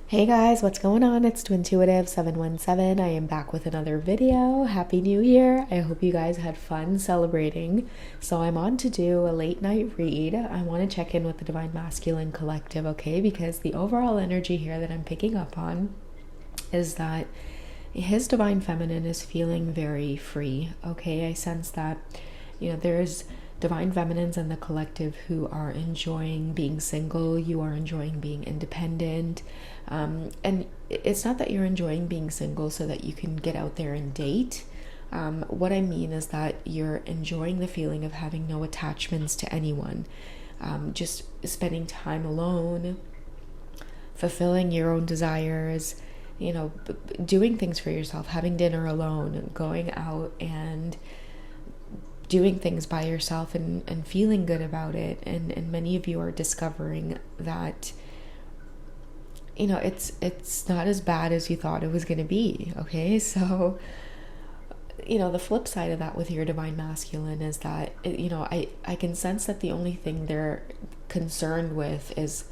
Hey guys, what's going on? It's Twintuitive717. I am back with another video. Happy New Year. I hope you guys had fun celebrating. So I'm on to do a late night read. I want to check in with the Divine Masculine Collective, okay? Because the overall energy here that I'm picking up on is that his Divine Feminine is feeling very free, okay? I sense that, there's Divine Feminines in the collective who are enjoying being single. You are enjoying being independent. And it's not that you're enjoying being single so that you can get out there and date. What I mean is that you're enjoying the feeling of having no attachments to anyone, just spending time alone, fulfilling your own desires, doing things for yourself, having dinner alone, going out and doing things by yourself and feeling good about it. And many of you are discovering that it's not as bad as you thought it was going to be, okay? So the flip side of that with your Divine Masculine is that I can sense that the only thing they're concerned with is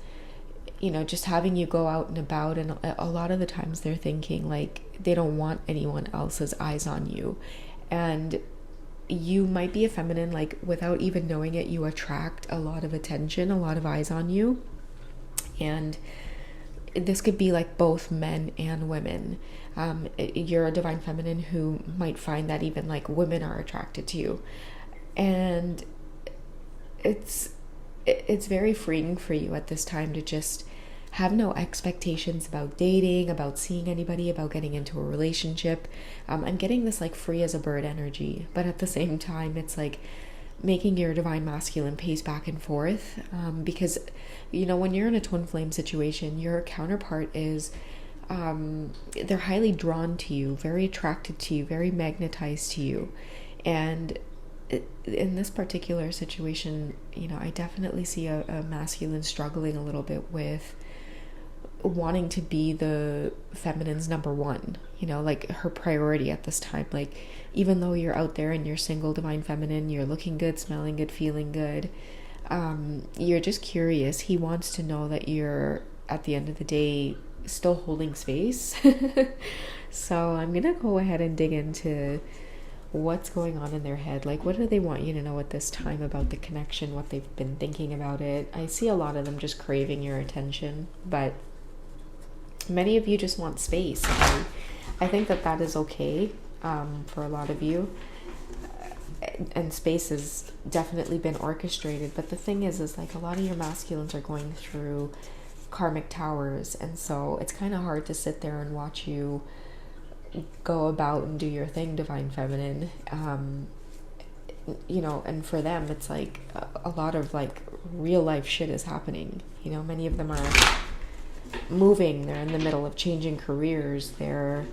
just having you go out and about, and a lot of the times they're thinking like they don't want anyone else's eyes on you. And you might be a feminine, like without even knowing it, you attract a lot of attention, a lot of eyes on you. And this could be like both men and women. You're a Divine Feminine who might find that even like women are attracted to you. And it's very freeing for you at this time to just have no expectations about dating, about seeing anybody, about getting into a relationship. I'm getting this like free as a bird energy, but at the same time, it's like making your Divine Masculine pace back and forth, because when you're in a twin flame situation, your counterpart is they're highly drawn to you, very attracted to you, very magnetized to you. And in this particular situation, I definitely see a masculine struggling a little bit with wanting to be the feminine's number one, like her priority at this time. Like, even though you're out there and you're single Divine Feminine, you're looking good, smelling good, feeling good, you're just curious. He wants to know that you're, at the end of the day, still holding space. So I'm gonna go ahead and dig into what's going on in their head. Like, what do they want you to know at this time about the connection, what they've been thinking about it? I see a lot of them just craving your attention, but many of you just want space. I think that is okay for a lot of you. And space has definitely been orchestrated. But the thing is like a lot of your masculines are going through karmic towers. And so it's kind of hard to sit there and watch you go about and do your thing, Divine Feminine. And for them, it's like a lot of like real life shit is happening. Many of them are moving, they're in the middle of changing careers, they're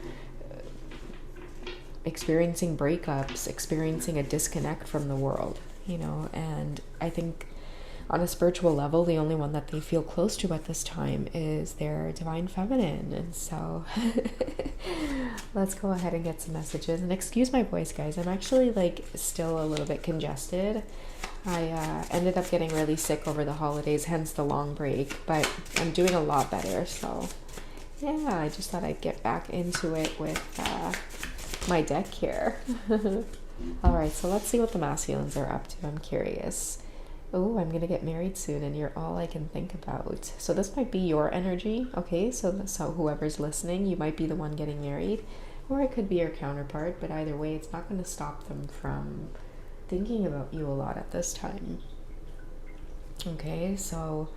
experiencing breakups, experiencing a disconnect from the world, and I think on a spiritual level, the only one that they feel close to at this time is their Divine Feminine. And so let's go ahead and get some messages. And excuse my voice, guys, I'm actually like still a little bit congested. I ended up getting really sick over the holidays, hence the long break, but I'm doing a lot better. So yeah, I just thought I'd get back into it with my deck here. All right, so let's see what the masculines are up to. I'm curious. Oh, I'm gonna get married soon, and you're all I can think about. So this might be your energy, okay? So whoever's listening, you might be the one getting married, or it could be your counterpart. But either way, it's not going to stop them from thinking about you a lot at this time. Okay, so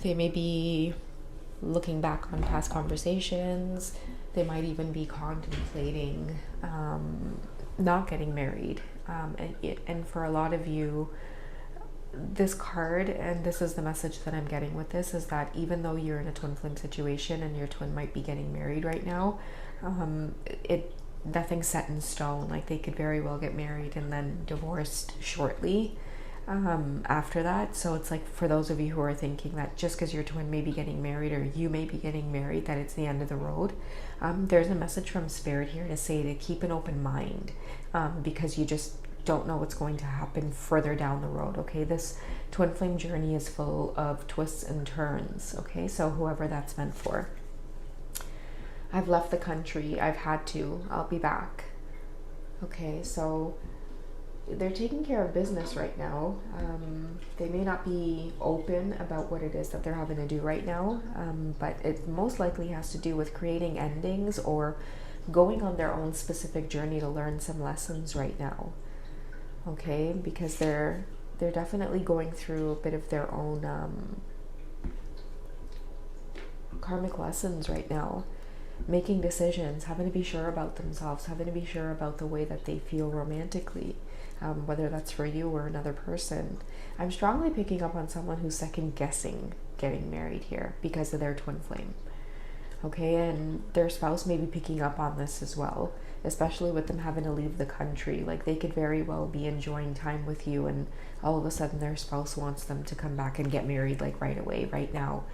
they may be looking back on past conversations. They might even be contemplating not getting married. And for a lot of you, this card, and this is the message that I'm getting with this, is that even though you're in a twin flame situation and your twin might be getting married right now, nothing's set in stone. Like, they could very well get married and then divorced shortly after that. So it's like, for those of you who are thinking that just because your twin may be getting married or you may be getting married, that it's the end of the road, there's a message from Spirit here to say to keep an open mind, because don't know what's going to happen further down the road, okay? This twin flame journey is full of twists and turns, okay? So whoever that's meant for. I've left the country. I've had to. I'll be back. Okay, so they're taking care of business right now. They may not be open about what it is that they're having to do right now, but it most likely has to do with creating endings or going on their own specific journey to learn some lessons right now. Okay, because they're definitely going through a bit of their own karmic lessons right now. Making decisions, having to be sure about themselves, having to be sure about the way that they feel romantically, whether that's for you or another person. I'm strongly picking up on someone who's second guessing getting married here because of their twin flame. Okay, and their spouse may be picking up on this as well, especially with them having to leave the country. Like, they could very well be enjoying time with you, and all of a sudden their spouse wants them to come back and get married, like right away, right now,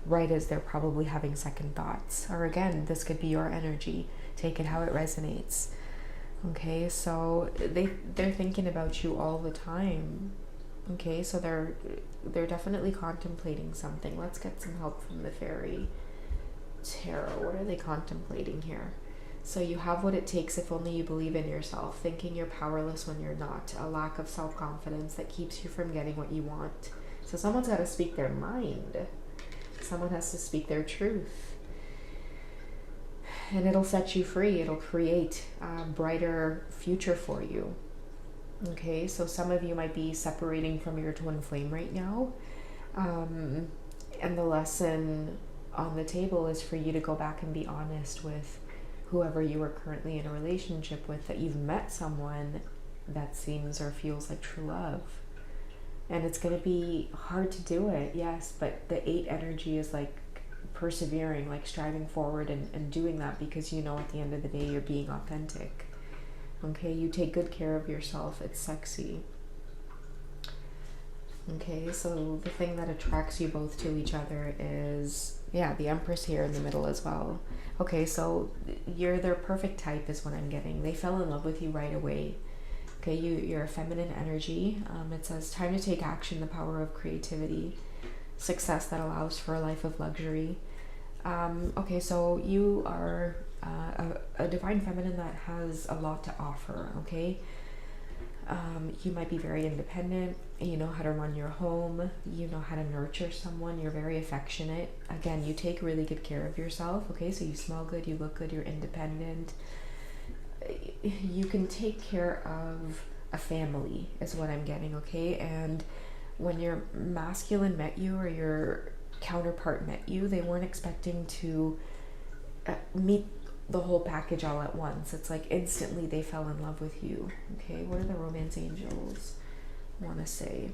right as they're probably having second thoughts. Or again, this could be your energy. Take it how it resonates. Okay, so they're thinking about you all the time. Okay, so they're definitely contemplating something. Let's get some help from the fairy tarot. What are they contemplating here? So you have what it takes if only you believe in yourself, thinking you're powerless when you're not, a lack of self-confidence that keeps you from getting what you want. So someone's got to speak their mind. Someone has to speak their truth. And it'll set you free. It'll create a brighter future for you. Okay, so some of you might be separating from your twin flame right now. And the lesson on the table is for you to go back and be honest with whoever you are currently in a relationship with, that you've met someone that seems or feels like true love. And it's going to be hard to do it, yes, but the 8 energy is like persevering, like striving forward and doing that, because you know at the end of the day you're being authentic. Okay, you take good care of yourself. It's sexy. Okay, so the thing that attracts you both to each other is, yeah, the Empress here in the middle as well. Okay, so you're their perfect type is what I'm getting. They fell in love with you right away. Okay, you're a feminine energy. It says time to take action, the power of creativity, success that allows for a life of luxury. Okay, so you are a divine feminine that has a lot to offer, okay? You might be very independent. You know how to run your home. You know how to nurture someone. You're very affectionate. Again, you take really good care of yourself, okay? So you smell good, you look good, you're independent. You can take care of a family is what I'm getting, okay? And when your masculine met you or your counterpart met you, they weren't expecting to meet the whole package all at once. It's like instantly they fell in love with you. Okay, what do the romance angels want to say?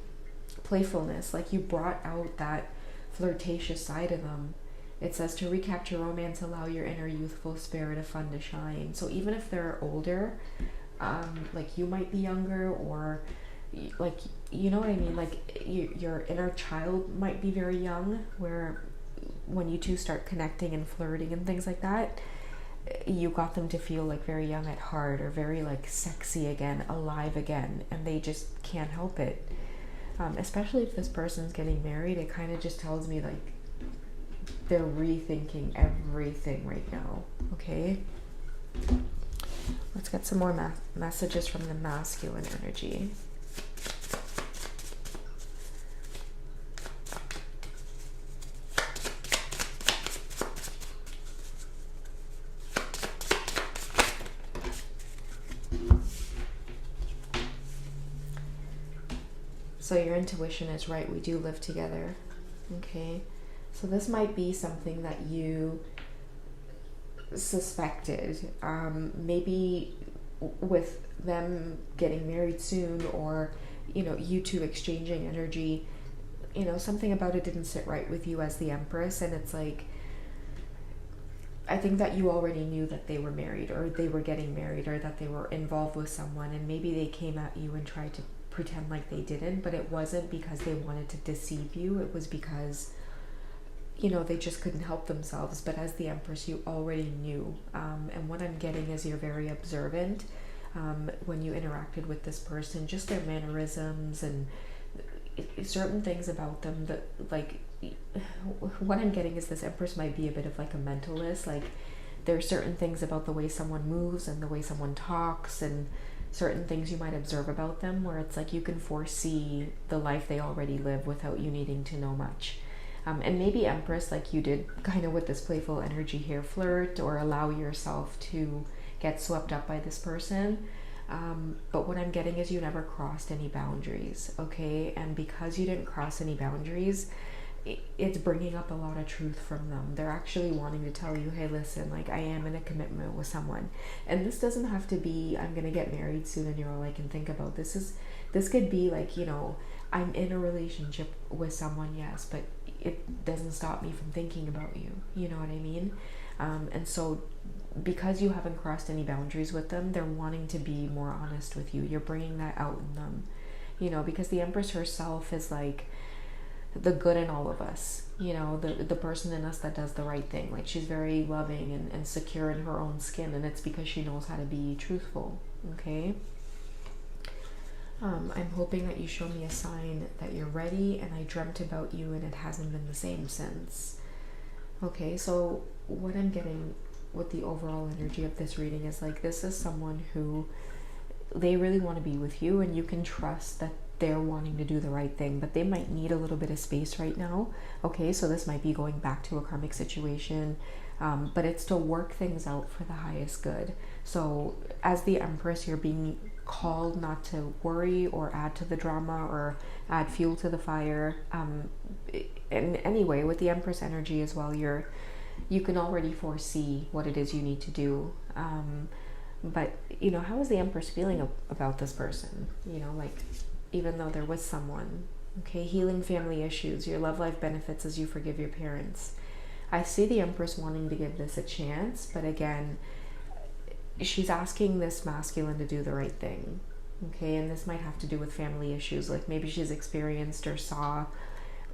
Playfulness, like you brought out that flirtatious side of them. It says to recapture romance, allow your inner youthful spirit of fun to shine. So even if they're older, like you might be younger, or like, you know what I mean? Like your inner child might be very young, where when you two start connecting and flirting and things like that, you got them to feel like very young at heart, or very like sexy again, alive again, and they just can't help it. Especially if this person's getting married, it kind of just tells me like they're rethinking everything right now. Okay, let's get some more messages from the masculine energy. So your intuition is right. We do live together. Okay. So this might be something that you suspected. Maybe with them getting married soon, or, you know, you two exchanging energy, you know, something about it didn't sit right with you as the Empress. And it's like, I think that you already knew that they were married, or they were getting married, or that they were involved with someone. And maybe they came at you and tried to pretend like they didn't, but it wasn't because they wanted to deceive you. It was because, you know, they just couldn't help themselves. But as the Empress, you already knew. And what I'm getting is you're very observant when you interacted with this person, just their mannerisms and certain things about them that, like, what I'm getting is this Empress might be a bit of like a mentalist. Like, there are certain things about the way someone moves and the way someone talks and certain things you might observe about them where it's like you can foresee the life they already live without you needing to know much. And maybe Empress, like you did kind of with this playful energy here, flirt or allow yourself to get swept up by this person. But what I'm getting is you never crossed any boundaries, okay? And because you didn't cross any boundaries, it's bringing up a lot of truth from them. They're actually wanting to tell you, hey, listen, like, I am in a commitment with someone. And this doesn't have to be, I'm going to get married soon and you're all I can think about. This could be like, you know, I'm in a relationship with someone, yes, but it doesn't stop me from thinking about you. You know what I mean? And so because you haven't crossed any boundaries with them, they're wanting to be more honest with you. You're bringing that out in them, you know, because the Empress herself is like the good in all of us, you know, the person in us that does the right thing. Like, she's very loving and secure in her own skin, and it's because she knows how to be truthful, okay? I'm hoping that you show me a sign that you're ready, and I dreamt about you and it hasn't been the same since. Okay, so what I'm getting with the overall energy of this reading is like, this is someone who, they really want to be with you, and you can trust that they're wanting to do the right thing, but they might need a little bit of space right now. Okay, so this might be going back to a karmic situation, but it's to work things out for the highest good. So as the Empress, you're being called not to worry or add to the drama or add fuel to the fire. And anyway, with the Empress energy as well, you can already foresee what it is you need to do. But, you know, how is the Empress feeling about this person? You know, like, even though there was someone, okay, healing family issues, your love life benefits as you forgive your parents. I see the Empress wanting to give this a chance, but again, she's asking this masculine to do the right thing, okay? And this might have to do with family issues, like maybe she's experienced or saw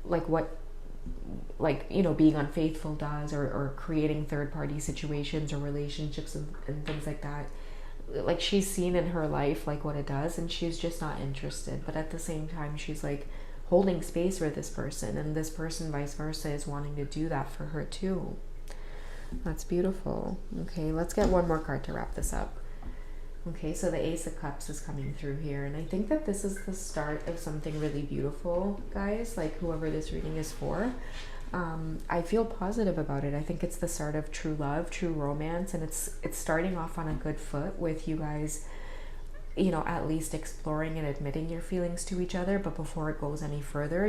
like what, like, you know, being unfaithful does, or creating third-party situations or relationships and things like that. Like, she's seen in her life like what it does, and she's just not interested. But at the same time, she's like holding space for this person, and this person vice versa is wanting to do that for her too. That's beautiful. Okay, let's get one more card to wrap this up. Okay, so the Ace of Cups is coming through here, and I think that this is the start of something really beautiful, guys, like whoever this reading is for. I feel positive about it. I think it's the start of true love, true romance, and it's starting off on a good foot with you guys, you know, at least exploring and admitting your feelings to each other. But before it goes any further,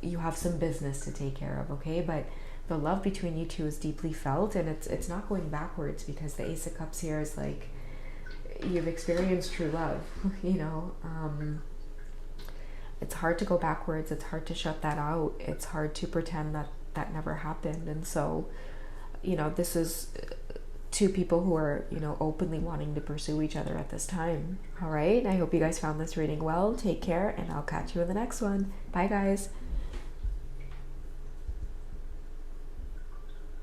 you have some business to take care of, okay? But the love between you two is deeply felt, and it's not going backwards, because the Ace of Cups here is like, you've experienced true love, you know. It's hard to go backwards. It's hard to shut that out. It's hard to pretend that that never happened. And so, you know, this is two people who are, you know, openly wanting to pursue each other at this time. All right. I hope you guys found this reading well. Take care, and I'll catch you in the next one. Bye, guys.